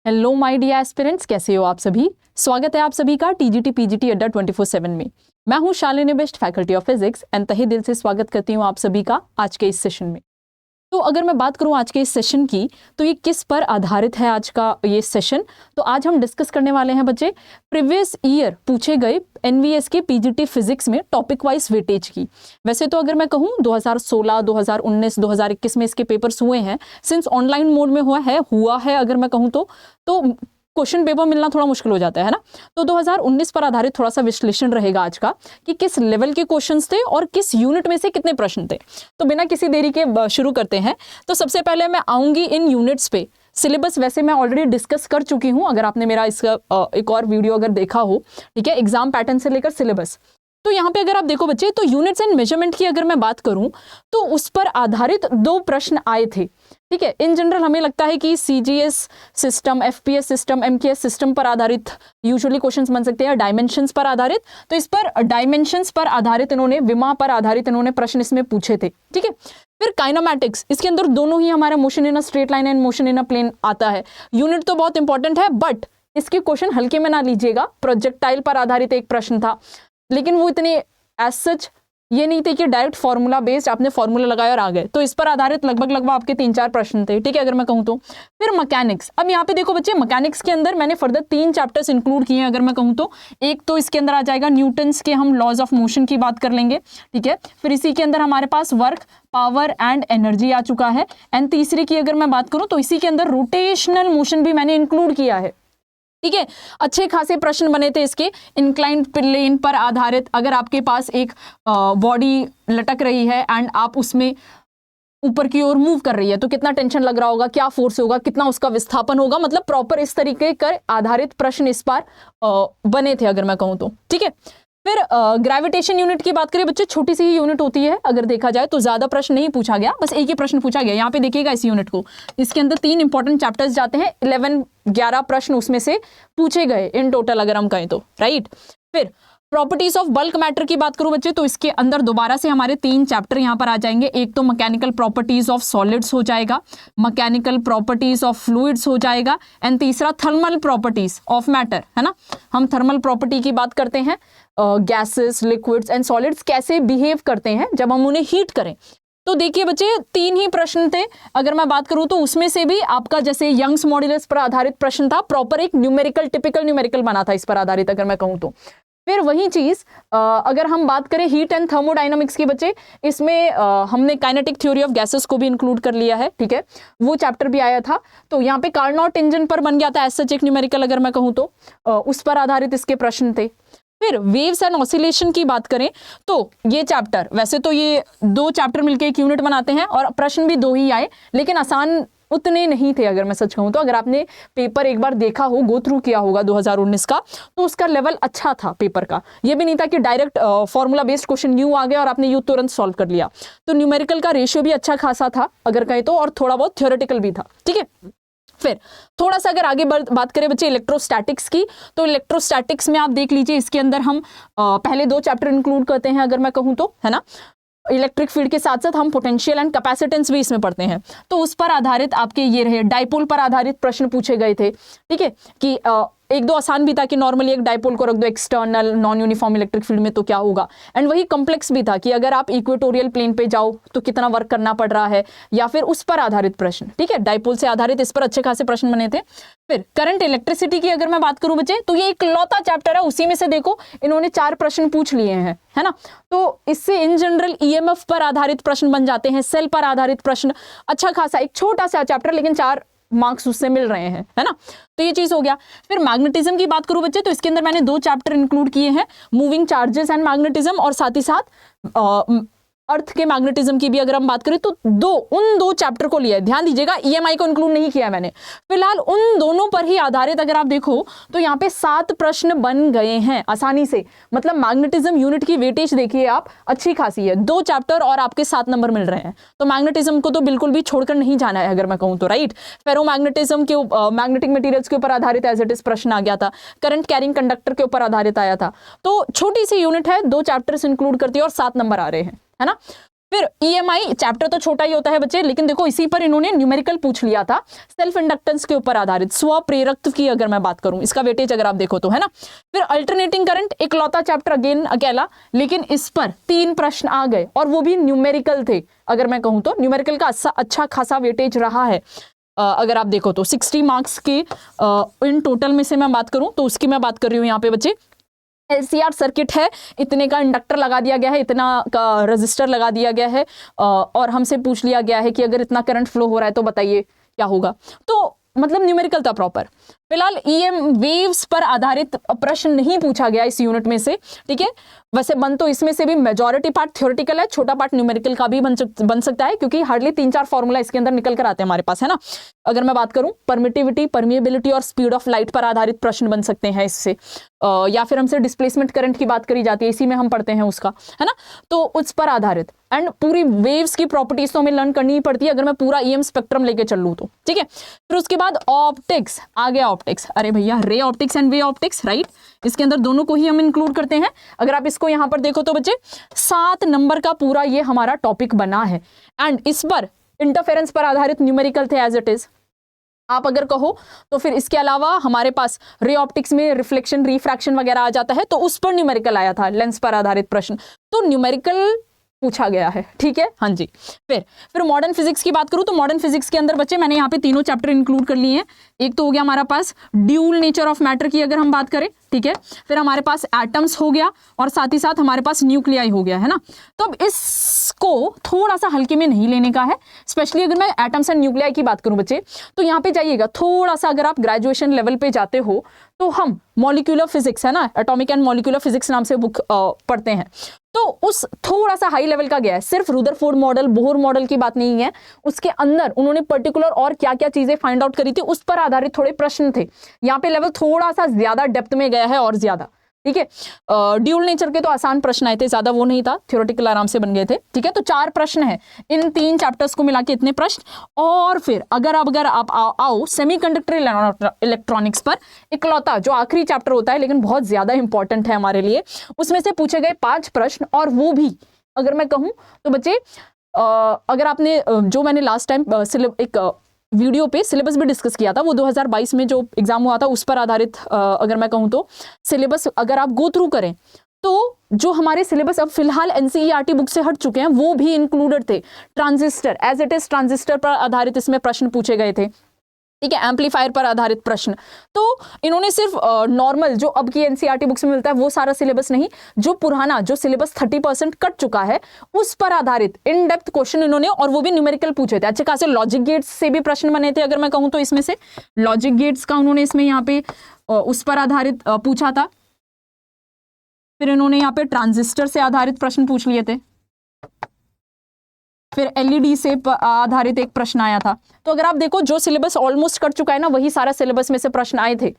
Hello my dear aspirants, कैसे हो आप सभी। स्वागत है आप सभी का टीजीटी पीजीटी अड्डा 24/7 में। मैं हूं Shalini best, faculty of physics, and तहे दिल से स्वागत करती हूं आप सभी का आज के इस सेशन में। तो अगर मैं बात करूं आज के इस सेशन की, तो ये किस पर आधारित है आज का ये सेशन। तो आज हम डिस्कस करने वाले हैं बच्चे प्रीवियस ईयर पूछे गए एनवीएस के पीजीटी फिजिक्स में टॉपिक वाइज वेटेज की। वैसे तो अगर मैं कहूं 2016, 2019, 2021 में इसके पेपर्स हुए हैं, सिंस ऑनलाइन मोड में हुआ है अगर मैं कहूं तो क्वेश्चन पेपर मिलना थोड़ा मुश्किल हो जाता है ना। तो 2019 पर आधारित थोड़ा सा विश्लेषण रहेगा आज का कि किस लेवल के क्वेश्चंस थे और किस यूनिट में से कितने प्रश्न थे। तो बिना किसी देरी के शुरू करते हैं। तो सबसे पहले मैं आऊंगी इन यूनिट्स पे। सिलेबस वैसे मैं ऑलरेडी डिस्कस कर चुकी हूं, अगर आपने मेरा इसका एक और वीडियो अगर देखा हो, ठीक है, एग्जाम पैटर्न से लेकर सिलेबस। तो यहाँ पे अगर आप देखो बच्चे, तो यूनिट्स एंड मेजरमेंट की अगर मैं बात करूं तो उस पर आधारित 2 प्रश्न आए थे, ठीक है। इन जनरल हमें लगता है कि CGS system, FPS system, MKS system पर आधारित यूजुअली क्वेश्चंस बन सकते हैं, डायमेंशंस पर आधारित। तो इस पर डायमेंशंस पर आधारित इन्होंने, विमा पर आधारित इन्होंने प्रश्न इसमें पूछे थे, ठीक है। फिर काइनेमैटिक्स, इसके अंदर दोनों ही हमारा motion in a straight line and motion in a plane आता है। यूनिट तो बहुत इंपॉर्टेंट है, बट इसके क्वेश्चन हल्के में ना लीजिएगा। प्रोजेक्टाइल पर आधारित एक प्रश्न था, लेकिन वो इतने एज सच ये नहीं थे कि डायरेक्ट फॉर्मूला बेस्ड आपने फॉर्मूला लगाया और आ गए। तो इस पर आधारित लगभग आपके 3-4 प्रश्न थे, ठीक है, अगर मैं कहूँ तो। फिर मैकेनिक्स, अब यहाँ पे देखो बच्चे, मैकेनिक्स के अंदर मैंने फर्दर 3 चैप्टर्स इंक्लूड किए हैं अगर मैं कहूँ तो। एक तो इसके अंदर आ जाएगा न्यूटन्स के, हम लॉज ऑफ मोशन की बात कर लेंगे, ठीक है। फिर इसी के अंदर हमारे पास वर्क, पावर एंड एनर्जी आ चुका है। एंड तीसरी की अगर मैं बात करूँ तो इसी के अंदर रोटेशनल मोशन भी मैंने इंक्लूड किया है, ठीक है। अच्छे खासे प्रश्न बने थे इसके। इंक्लाइंड प्लेन पर आधारित, अगर आपके पास एक बॉडी लटक रही है एंड आप उसमें ऊपर की ओर मूव कर रही है, तो कितना टेंशन लग रहा होगा, क्या फोर्स होगा, कितना उसका विस्थापन होगा, मतलब प्रॉपर इस तरीके के आधारित प्रश्न इस पर बने थे अगर मैं कहूँ तो, ठीक है। फिर ग्रेविटेशन यूनिट की बात करें बच्चे, छोटी सी ही यूनिट होती है अगर देखा जाए तो, ज्यादा प्रश्न नहीं पूछा गया, बस एक ही प्रश्न पूछा गया। यहाँ पे देखिएगा इस यूनिट को, इसके अंदर 3 इंपॉर्टेंट चैप्टर्स जाते हैं, 11 प्रश्न उसमें से पूछे गए इन टोटल अगर हम कहें तो, राइट। फिर प्रॉपर्टीज ऑफ बल्क मैटर की बात करूं बच्चे, तो इसके अंदर दोबारा से हमारे 3 चैप्टर यहां पर आ जाएंगे। एक तो मैकेनिकल प्रॉपर्टीज ऑफ सॉलिड्स हो जाएगा, मैकेनिकल प्रॉपर्टीज ऑफ फ्लूइड्स हो जाएगा, एंड तीसरा थर्मल प्रॉपर्टीज ऑफ मैटर, है ना। हम थर्मल प्रॉपर्टी की बात करते हैं, गैसेस, लिक्विड्स एंड सॉलिड्स कैसे बिहेव करते हैं जब हम उन्हें हीट करें। तो देखिए बच्चे, 3 ही प्रश्न थे अगर मैं बात करूं तो, उसमें से भी आपका जैसे यंग्स मॉड्यूलस पर आधारित प्रश्न था, प्रॉपर एक न्यूमेरिकल, टिपिकल न्यूमेरिकल बना था इस पर आधारित अगर मैं कहूं तो। फिर वही चीज अगर हम बात करें हीट एंड थर्मोडायनामिक्स की बच्चे, इसमें हमने काइनेटिक थ्योरी ऑफ गैसेस को भी इंक्लूड कर लिया है, ठीक है, वो चैप्टर भी आया था। तो यहाँ पे कार्नोट इंजन पर बन गया था एज सच एक न्यूमेरिकल अगर मैं कहूँ तो, उस पर आधारित इसके प्रश्न थे। फिर वेव्स एंड ऑसिलेशन की बात करें तो ये चैप्टर, वैसे तो ये 2 चैप्टर मिलकर एक यूनिट बनाते हैं और प्रश्न भी 2 ही आए, लेकिन आसान उतने नहीं थे अगर मैं सच कहूं तो। अगर आपने पेपर एक बार देखा हो, गो थ्रू किया होगा 2019 का, तो उसका लेवल अच्छा था पेपर का। ये भी नहीं था कि direct formula based question new आ गया और आपने यू तुरंत सॉल्व कर लिया। तो न्यूमेरिकल का रेशियो भी अच्छा खासा था अगर कहें तो, और थोड़ा बहुत थ्योरेटिकल भी था, ठीक है। फिर थोड़ा सा अगर आगे बात करें बच्चे इलेक्ट्रोस्टैटिक्स की, तो इलेक्ट्रोस्टैटिक्स में आप देख लीजिए, इसके अंदर हम पहले 2 चैप्टर इंक्लूड करते हैं अगर मैं कहूं तो, है ना। इलेक्ट्रिक फील्ड के साथ साथ हम पोटेंशियल एंड कैपेसिटेंस भी इसमें पढ़ते हैं। तो उस पर आधारित आपके ये रहे, डाइपोल पर आधारित प्रश्न पूछे गए थे, ठीक है, कि 1-2 आसान भी था कि नॉर्मली एक डाइपोल को रख दो external non uniform electric field में तो क्या होगा। एंड वही कॉम्प्लेक्स भी था कि अगर आप इक्वेटोरियल प्लेन पे जाओ तो कितना वर्क करना पड़ रहा है, या फिर उस पर आधारित प्रश्न, ठीक है, डाइपोल से आधारित इस पर अच्छे खासे प्रश्न बने थे। फिर करंट इलेक्ट्रिसिटी की अगर मैं बात करूं बच्चे, तो ये एक लौता चैप्टर है, उसी में से देखो इन्होंने 4 प्रश्न पूछ लिए हैं, है ना। तो इससे इन जनरल ईएमएफ पर आधारित प्रश्न बन जाते हैं, सेल पर आधारित प्रश्न, अच्छा खासा एक छोटा सा चैप्टर, लेकिन 4 मार्क्स उससे मिल रहे हैं, है ना। तो ये चीज हो गया। फिर मैग्नेटिज्म की बात करूं बच्चे, तो इसके अंदर मैंने 2 चैप्टर इंक्लूड किए हैं, मूविंग चार्जेस एंड मैग्नेटिज्म, और साथ ही साथ अर्थ के मैग्नेटिज्म की भी अगर हम बात करें तो उन 2 चैप्टर को लिया है। ध्यान दीजिएगा, ईएमआई को इंक्लूड नहीं किया मैंने। फिलहाल उन दोनों पर ही आधारित अगर आप देखो तो यहाँ पे 7 प्रश्न बन गए हैं आसानी से। मतलब मैग्नेटिज्म यूनिट की वेटेज देखिए आप, अच्छी खासी है, 2 चैप्टर और आपके 7 नंबर मिल रहे हैं। तो मैग्नेटिज्म को तो बिल्कुल भी छोड़कर नहीं जाना है अगर मैं कहूँ तो, राइट। फेरोमैग्नेटिज्म के मैग्नेटिक मटेरियल्स के ऊपर आधारित एज इट इज प्रश्न आ गया था, करंट कैरिंग कंडक्टर के ऊपर आधारित आया था। तो छोटी सी यूनिट है, 2 चैप्टर्स इंक्लूड करती है और 7 नंबर आ रहे हैं, है ना। फिर EMI चैप्टर तो छोटा ही होता है बच्चे, लेकिन देखो इसी पर इन्होंने न्यूमेरिकल पूछ लिया था, सेल्फ इंडक्टेंस के ऊपर आधारित, स्व प्रेरकत्व की अगर मैं बात करूं, इसका वेटेज अगर आप देखो तो, है ना। फिर अल्टरनेटिंग करंट एक लौता चैप्टर अगेन अकेला, लेकिन इस पर 3 प्रश्न आ गए और वो भी न्यूमेरिकल थे। अगर मैं कहूं तो न्यूमेरिकल का अच्छा खासा वेटेज रहा है। अगर आप देखो तो 60 मार्क्स के इन टोटल में से मैं बात करूं तो उसकी मैं बात कर रही हूं यहाँ पे बच्चे। LCR सर्किट है, इतने का इंडक्टर लगा दिया गया है, इतना का रजिस्टर लगा दिया गया है, और हमसे पूछ लिया गया है कि अगर इतना करंट फ्लो हो रहा है तो बताइए क्या होगा। तो मतलब न्यूमेरिकल था प्रॉपर। फिलहाल EM वेव्स पर आधारित प्रश्न नहीं पूछा गया इस यूनिट में से, ठीक है। वैसे बन तो इसमें से भी मेजॉरिटी पार्ट थ्योरेटिकल है, छोटा पार्ट न्यूमेरिकल का भी बन सकता है, क्योंकि हार्डली 3-4 फॉर्मूला इसके अंदर निकल कर आते हैं हमारे पास, है ना। अगर मैं बात करूं परमिटिविटी, परमिएबिलिटी और स्पीड ऑफ लाइट पर आधारित प्रश्न बन सकते हैं इससे, या फिर हमसे डिस्प्लेसमेंट करंट की बात करी जाती है, इसी में हम पढ़ते हैं उसका, है ना, तो उस पर आधारित। एंड पूरी वेव्स की प्रॉपर्टीज तो हमें लर्न करनी ही पड़ती है अगर मैं पूरा EM स्पेक्ट्रम लेके चल लूं तो, ठीक है। फिर उसके बाद ऑप्टिक्स आ गया। ऑप्टिक्स, अरे भैया ray optics and way optics, right, इसके अंदर दोनों को ही हम इंक्लूड करते हैं। अगर आप इसको यहां पर देखो तो बच्चे 7 नंबर का पूरा ये हमारा टॉपिक बना है। एंड इस पर इंटरफेरेंस पर आधारित न्यूमेरिकल थे एज इट इज, आप अगर कहो तो। फिर इसके अलावा हमारे पास रे ऑप्टिक्स में रिफ्लेक्शन, रिफ्रैक्शन वगैरह आ जाता है, तो उस पर न्यूमेरिकल आया था, लेंस पर आधारित प्रश्न, तो न्यूमेरिकल पूछा गया है, ठीक है, हाँ जी। फिर मॉडर्न फिजिक्स की बात करूं तो मॉडर्न फिजिक्स के अंदर बच्चे मैंने यहाँ पे तीनों चैप्टर इंक्लूड कर लिए हैं। एक तो हो गया हमारा पास ड्यूल नेचर ऑफ मैटर की अगर हम बात करें, ठीक है। फिर हमारे पास एटम्स हो गया और साथ ही साथ हमारे पास न्यूक्लियाई हो गया, है ना। तो अब इसको थोड़ा सा हल्के में नहीं लेने का है, स्पेशली अगर मैं एटम्स एंड न्यूक्लियाई की बात करूं बच्चे, तो यहाँ पे जाइएगा थोड़ा सा, अगर आप ग्रेजुएशन लेवल पे जाते हो तो हम मॉलिक्यूलर फिजिक्स, है ना, एटॉमिक एंड मॉलिक्यूलर फिजिक्स नाम से बुक पढ़ते हैं, तो उस थोड़ा सा हाई लेवल का गया है। सिर्फ रुदरफोर्ड मॉडल, बोहर मॉडल की बात नहीं है, उसके अंदर उन्होंने पर्टिकुलर और क्या क्या चीजें फाइंड आउट करी थी, उस पर आधारित थोड़े प्रश्न थे। यहाँ पे लेवल थोड़ा सा ज्यादा डेप्थ में गया है और ज्यादा, ठीक है। ड्यूल नेचर के तो आसान प्रश्न आए थे, ज्यादा वो नहीं था, थ्योरेटिकल आराम से बन गए थे, ठीक है। तो 4 प्रश्न है, इन 3 चैप्टर्स को मिला के इतने प्रश्न। और फिर अगर आप आओ सेमीकंडक्टर इलेक्ट्रॉनिक्स पर, इकलौता जो आखिरी चैप्टर होता है लेकिन बहुत ज्यादा इंपॉर्टेंट है हमारे लिए, उसमें से पूछे गए 5 प्रश्न, और वो भी अगर मैं कहूं तो बच्चे अगर आपने जो मैंने लास्ट टाइम एक वीडियो पे सिलेबस भी डिस्कस किया था, वो 2022 में जो एग्जाम हुआ था उस पर आधारित, अगर मैं कहूँ तो सिलेबस अगर आप गो थ्रू करें तो जो हमारे सिलेबस अब फिलहाल NCERT बुक से हट चुके हैं वो भी इंक्लूडेड थे। Transistor as it is, transistor पर आधारित इसमें प्रश्न पूछे गए थे, ठीक है। एम्पलीफायर पर आधारित प्रश्न, तो इन्होंने सिर्फ नॉर्मल जो अब की NCERT बुक्स में मिलता है वो सारा सिलेबस नहीं, जो पुराना जो सिलेबस 30% कट चुका है उस पर आधारित इन डेप्थ क्वेश्चन इन्होंने, और वो भी न्यूमेरिकल पूछे थे। अच्छे खासे लॉजिक गेट्स से भी प्रश्न बने थे, अगर मैं कहूँ तो इसमें से लॉजिक गेट्स का उन्होंने इसमें यहाँ पे उस पर आधारित पूछा था। फिर इन्होंने यहाँ पे ट्रांजिस्टर से आधारित प्रश्न पूछ लिए थे। फिर LED से आधारित एक प्रश्न आया था। तो अगर आप देखो जो सिलेबस ऑलमोस्ट कट चुका है ना, वही सारा सिलेबस में से प्रश्न आए थे।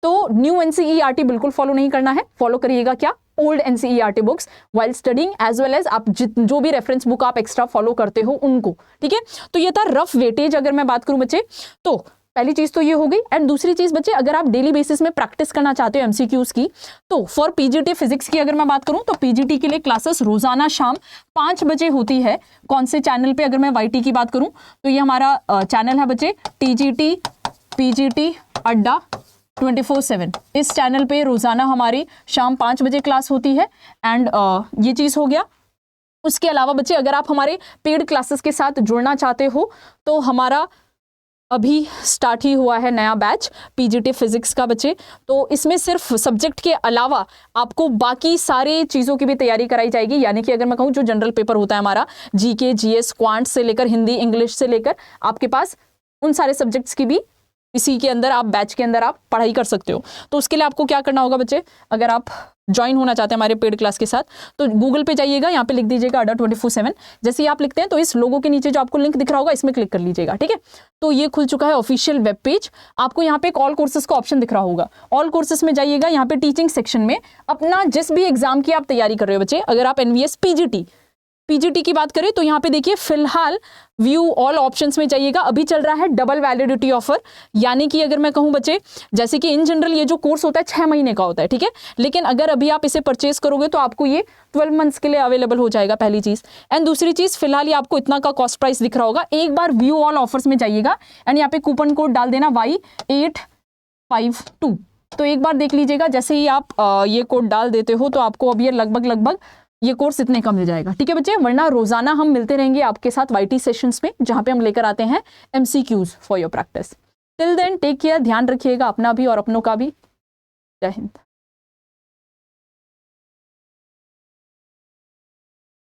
तो न्यू NCERT बिल्कुल फॉलो नहीं करना है, फॉलो करिएगा क्या, old NCERT books while studying, as well as आप जो भी रेफरेंस बुक आप एक्स्ट्रा फॉलो करते हो उनको, ठीक है। तो ये था रफ वेटेज अगर मैं बात करूं बच्चे। तो पहली चीज तो ये हो गई। एंड दूसरी चीज बच्चे, अगर आप डेली बेसिस में प्रैक्टिस करना चाहते हो MCQs की, तो फॉर PGT फिजिक्स की अगर मैं बात करूं तो PGT के लिए क्लासेस रोजाना शाम 5 बजे होती है। कौन से चैनल पे, अगर मैं YT की बात करूं तो ये हमारा चैनल है बच्चे TGT PGT अड्डा 24/7। इस चैनल पे रोजाना हमारी शाम 5 बजे क्लास होती है। एंड ये चीज हो गया। उसके अलावा बच्चे अगर आप हमारे पेड क्लासेस के साथ जुड़ना चाहते हो तो हमारा अभी स्टार्ट ही हुआ है नया बैच PGT फिजिक्स का बच्चे। तो इसमें सिर्फ सब्जेक्ट के अलावा आपको बाकी सारे चीज़ों की भी तैयारी कराई जाएगी। यानी कि अगर मैं कहूँ जो जनरल पेपर होता है हमारा GK GS क्वांट से लेकर हिंदी इंग्लिश से लेकर आपके पास उन सारे सब्जेक्ट्स की भी इसी के अंदर आप बैच के अंदर आप पढ़ाई कर सकते हो। तो उसके लिए आपको क्या करना होगा बच्चे, अगर आप ज्वाइन होना चाहते हैं हमारे पेड क्लास के साथ तो गूगल पे जाइएगा, यहाँ पे लिख दीजिएगा अड्डा 24/7। जैसे ही आप लिखते हैं तो इस लोगो के नीचे जो आपको लिंक दिख रहा होगा इसमें क्लिक कर लीजिएगा, ठीक है। तो ये खुल चुका है ऑफिशियल वेब पेज। आपको यहाँ पे एक ऑल कोर्सेज का ऑप्शन दिख रहा होगा, ऑल कोर्सेज में जाइएगा। यहाँ पे टीचिंग सेक्शन में अपना जिस भी एग्जाम की आप तैयारी कर रहे हो बच्चे, अगर आप NVS पीजीटी की बात करें तो यहाँ पे देखिए फिलहाल व्यू ऑल ऑप्शंस में जाइएगा, अभी चल रहा है डबल वैलिडिटी ऑफर, यानी कि अगर मैं कहूँ बच्चे, जैसे कि इन जनरल ये जो कोर्स होता है 6 महीने का होता है, ठीक है, लेकिन अगर अभी आप इसे परचेस करोगे तो आपको ये 12 मंथ्स के लिए अवेलेबल हो जाएगा, पहली चीज। एंड दूसरी चीज, फिलहाल ये आपको इतना का कॉस्ट प्राइस दिख रहा होगा, एक बार व्यू ऑल ऑफर्स में जाइएगा एंड यहाँ पे कूपन कोड डाल देना Y852, तो एक बार देख लीजिएगा, जैसे ही आप ये कोड डाल देते हो तो आपको अब ये लगभग ये कोर्स इतने का मिल जाएगा, ठीक है बच्चे। वरना रोजाना हम मिलते रहेंगे आपके साथ YT सेशंस में, जहां पे हम लेकर आते हैं MCQs for your practice. Till then take care, ध्यान रखिएगा अपना भी और अपनों का भी। जय हिंद।